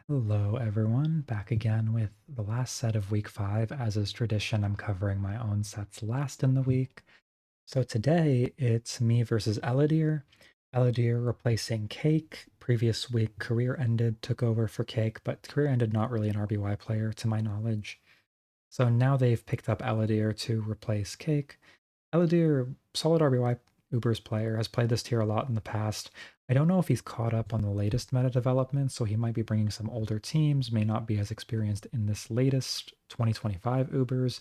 Hello, everyone. Back again with the last set of week 5. As is tradition, I'm covering my own sets last in the week. So today it's me versus Eledyr. Eledyr replacing Cake. Previous week, career ended, took over for Cake, but career ended not really an RBY player to my knowledge. So now they've picked up Eledyr to replace Cake. Eledyr, solid RBY Ubers player, has played this tier a lot in the past. I don't know if he's caught up on the latest meta developments, so he might be bringing some older teams, may not be as experienced in this latest 2025 Ubers,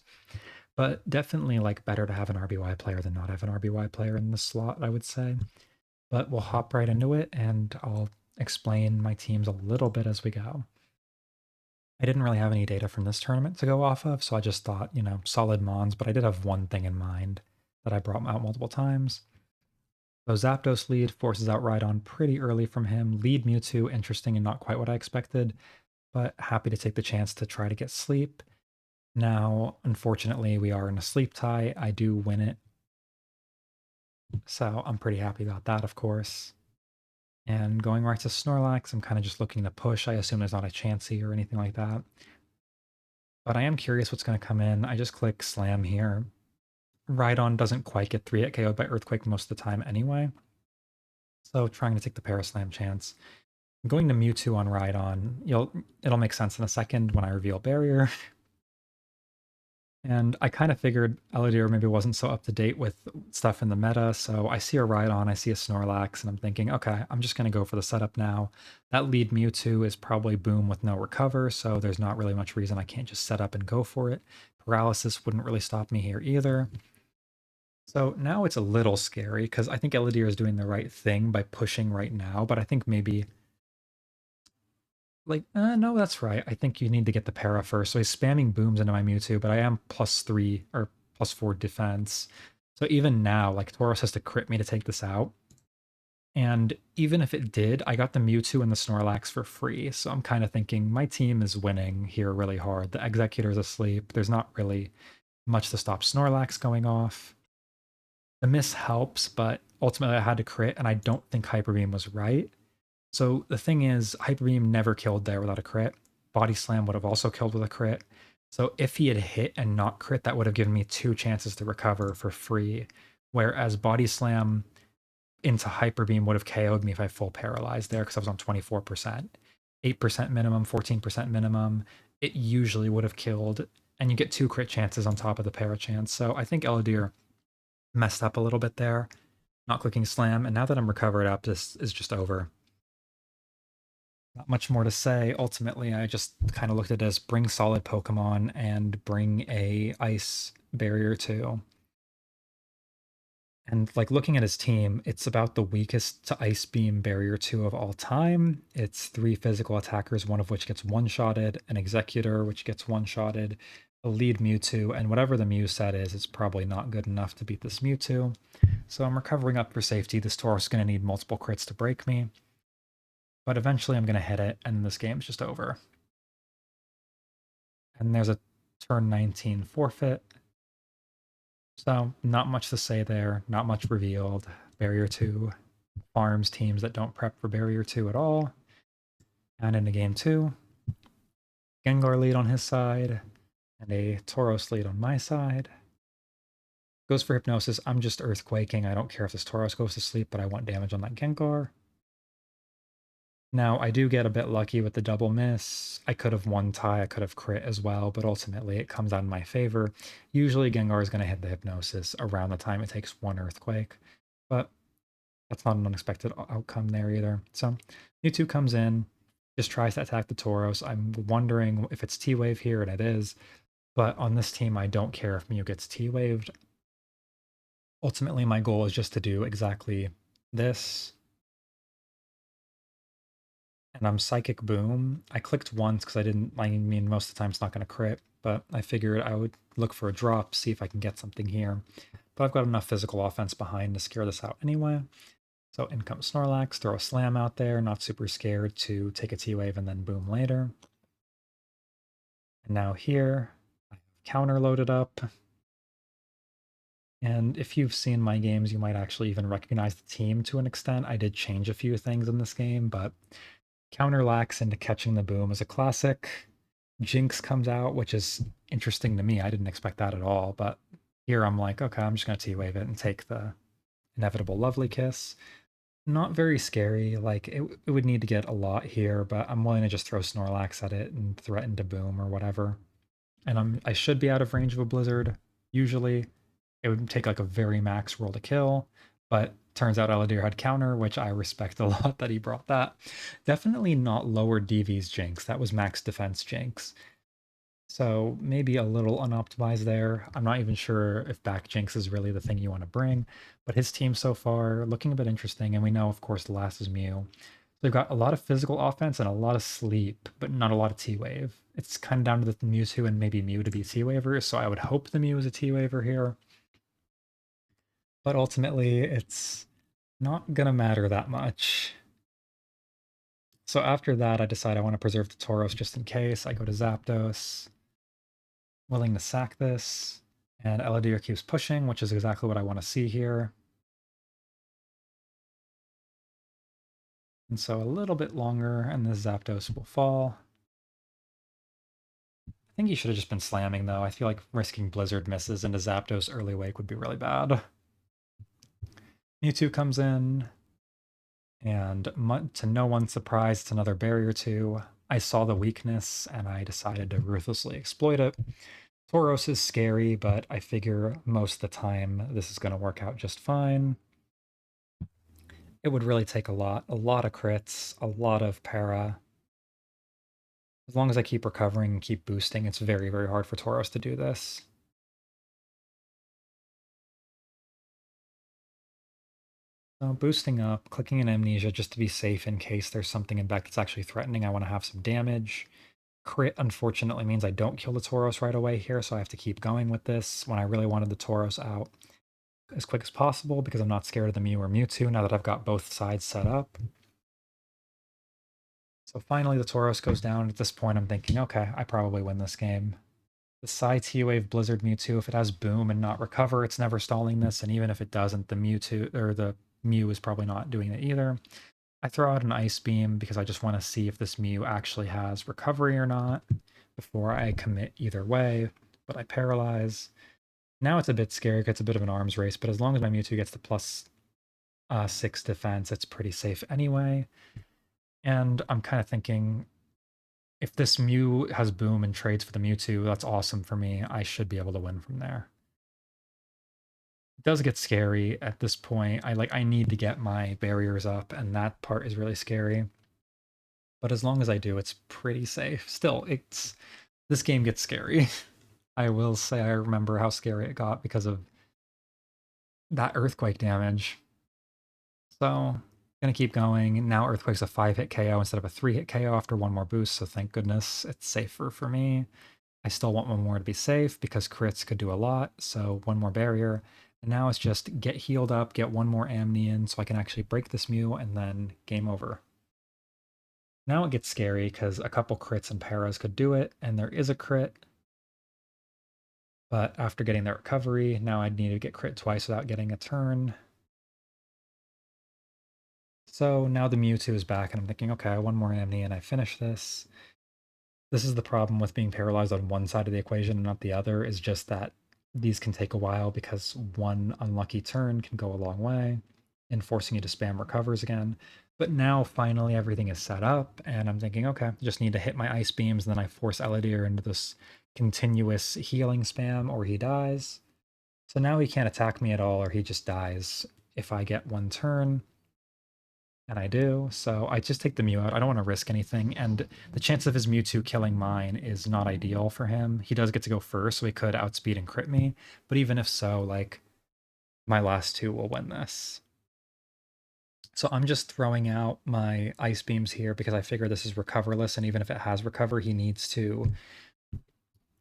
but definitely like better to have an RBY player than not have an RBY player in the slot, I would say. But we'll hop right into it and I'll explain my teams a little bit as we go. I didn't really have any data from this tournament to go off of, so I just thought, solid Mons, but I did have one thing in mind that I brought out multiple times. So Zapdos lead forces out Rhydon pretty early from him. Lead Mewtwo, interesting and not quite what I expected, but happy to take the chance to try to get sleep. Now, unfortunately, we are in a sleep tie. I do win it. So I'm pretty happy about that, of course. And going right to Snorlax, I'm kind of just looking to push. I assume there's not a Chansey or anything like that. But I am curious what's going to come in. I just click Slam here. Rhydon doesn't quite get 3-hit KO'd by Earthquake most of the time anyway. So trying to take the Paraslam chance. Going to Mewtwo on Rhydon, it'll make sense in a second when I reveal Barrier. And I kind of figured Eledyr maybe wasn't so up to date with stuff in the meta, so I see a Rhydon, I see a Snorlax, and I'm thinking, okay, I'm just going to go for the setup now. That lead Mewtwo is probably Boom with no recover, so there's not really much reason I can't just set up and go for it. Paralysis wouldn't really stop me here either. So now it's a little scary because I think Eledyr is doing the right thing by pushing right now, but I think maybe no, that's right. I think you need to get the para first. So he's spamming booms into my Mewtwo, but I am +3 or +4 defense. So even now, like Tauros has to crit me to take this out. And even if it did, I got the Mewtwo and the Snorlax for free. So I'm kind of thinking my team is winning here really hard. The Executor's asleep. There's not really much to stop Snorlax going off. The miss helps, but ultimately I had to crit, and I don't think Hyper Beam was right. So the thing is, Hyper Beam never killed there without a crit. Body Slam would have also killed with a crit. So if he had hit and not crit, that would have given me 2 chances to recover for free. Whereas Body Slam into Hyper Beam would have KO'd me if I full paralyzed there because I was on 24%. 8% minimum, 14% minimum. It usually would have killed, and you get 2 crit chances on top of the para chance. So I think Eledyr messed up a little bit there, not clicking Slam. And now that I'm recovered up, this is just over. Not much more to say. Ultimately, I just kind of looked at it as bring solid Pokemon and bring a ice barrier too. And like looking at his team, it's about the weakest to Ice Beam Barrier 2 of all time. It's 3 physical attackers, one of which gets one-shotted, an Executor, which gets one-shotted, a lead Mewtwo, and whatever the Mew set is, it's probably not good enough to beat this Mewtwo. So I'm recovering up for safety. This Tauros is going to need multiple crits to break me. But eventually I'm going to hit it, and this game's just over. And there's a turn 19 forfeit. So not much to say there, not much revealed. Barrier 2 farms teams that don't prep for Barrier 2 at all. And into game 2, Gengar lead on his side, and a Tauros lead on my side. Goes for Hypnosis. I'm just Earthquaking. I don't care if this Tauros goes to sleep, but I want damage on that Gengar. Now, I do get a bit lucky with the double miss. I could have one tie, I could have crit as well, but ultimately it comes out in my favor. Usually Gengar is going to hit the Hypnosis around the time it takes one Earthquake, but that's not an unexpected outcome there either. So Mewtwo comes in, just tries to attack the Tauros. I'm wondering if it's T-Wave here, and it is, but on this team, I don't care if Mew gets T-Waved. Ultimately, my goal is just to do exactly this. And I'm Psychic Boom. I clicked once because I mean, most of the time it's not going to crit, but I figured I would look for a drop, see if I can get something here. But I've got enough physical offense behind to scare this out anyway. So in comes Snorlax, throw a Slam out there, not super scared to take a T-Wave and then Boom later. And now here, I have Counter loaded up. And if you've seen my games, you might actually even recognize the team to an extent. I did change a few things in this game, but Counter lacks into catching the boom is a classic. Jinx comes out, which is interesting to me. I didn't expect that at all, but here I'm like, okay, I'm just going to T-Wave it and take the inevitable Lovely Kiss. Not very scary. Like, it would need to get a lot here, but I'm willing to just throw Snorlax at it and threaten to boom or whatever. And I should be out of range of a Blizzard. Usually, it would take like a very max roll to kill, but turns out Eledyr had counter, which I respect a lot that he brought that. Definitely not lower DV's Jinx. That was max defense Jinx. So maybe a little unoptimized there. I'm not even sure if back Jinx is really the thing you want to bring, but his team so far looking a bit interesting. And we know, of course, the last is Mew. They've got a lot of physical offense and a lot of sleep, but not a lot of T-Wave. It's kind of down to the Mewtwo and maybe Mew to be T-Wavers, so I would hope the Mew is a T-Waver here. But ultimately, it's not gonna matter that much. So after that, I decide I want to preserve the Tauros just in case. I go to Zapdos, willing to sack this, and Eledyr keeps pushing, which is exactly what I want to see here. And so a little bit longer, and this Zapdos will fall. I think he should have just been slamming, though. I feel like risking Blizzard misses into Zapdos early wake would be really bad. Mewtwo comes in, and to no one's surprise, it's another Barrier 2. I saw the weakness, and I decided to ruthlessly exploit it. Tauros is scary, but I figure most of the time this is going to work out just fine. It would really take a lot of crits, a lot of para. As long as I keep recovering and keep boosting, it's very, very hard for Tauros to do this. So boosting up, clicking in Amnesia just to be safe in case there's something in back that's actually threatening. I want to have some damage. Crit, unfortunately, means I don't kill the Tauros right away here, so I have to keep going with this when I really wanted the Tauros out as quick as possible because I'm not scared of the Mew or Mewtwo now that I've got both sides set up. So finally the Tauros goes down. At this point, I'm thinking, okay, I probably win this game. The Psy T-Wave Blizzard Mewtwo, if it has Boom and not Recover, it's never stalling this, and even if it doesn't, the Mewtwo, or the Mew is probably not doing it either. I throw out an Ice Beam because I just want to see if this Mew actually has Recovery or not before I commit either way, but I Paralyze. Now it's a bit scary, it's a bit of an arms race, but as long as my Mewtwo gets the plus 6 defense, it's pretty safe anyway. And I'm kind of thinking, if this Mew has Boom and trades for the Mewtwo, that's awesome for me. I should be able to win from there. It does get scary at this point. I need to get my barriers up, and that part is really scary. But as long as I do, it's pretty safe. Still, this game gets scary. I will say I remember how scary it got because of that earthquake damage. So, gonna keep going. Now Earthquake's a 5-hit KO instead of a 3-hit KO after one more boost, so thank goodness it's safer for me. I still want one more to be safe because crits could do a lot, so one more barrier. And now it's just get healed up, get one more Amni in so I can actually break this Mew, and then game over. Now it gets scary because a couple crits and paras could do it, and there is a crit. But after getting the recovery, now I'd need to get crit twice without getting a turn. So now the Mewtwo is back, and I'm thinking, okay, one more Amni and I finish this. This is the problem with being paralyzed on one side of the equation and not the other, is just that these can take a while because one unlucky turn can go a long way in forcing you to spam recovers again. But now finally everything is set up, and I'm thinking, okay, just need to hit my ice beams, and then I force Eledyr into this continuous healing spam, or he dies. So now he can't attack me at all, or he just dies if I get one turn. And I do, so I just take the Mew out. I don't want to risk anything, and the chance of his Mewtwo killing mine is not ideal for him. He does get to go first, so he could outspeed and crit me, but even if so, like, my last two will win this. So I'm just throwing out my Ice Beams here because I figure this is recoverless, and even if it has recover, he needs to,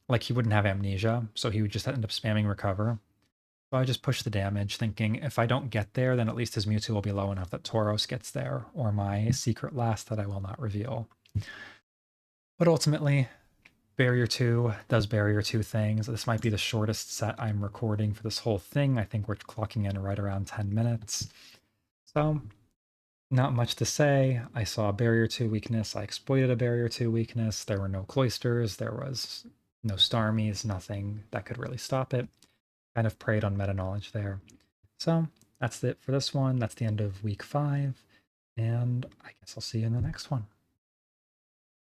like, he wouldn't have Amnesia, so he would just end up spamming recover. So I just push the damage, thinking if I don't get there, then at least his Mewtwo will be low enough that Tauros gets there, or my secret last that I will not reveal. But ultimately, Barrier 2 does Barrier 2 things. This might be the shortest set I'm recording for this whole thing. I think we're clocking in right around 10 minutes. So Not much to say. I saw a barrier 2 weakness. I exploited a barrier 2 weakness. There were no cloisters. There was no starmies, nothing that could really stop it. Kind of preyed on meta knowledge there. So that's it for this one. That's the end of week 5. And I guess I'll see you in the next one.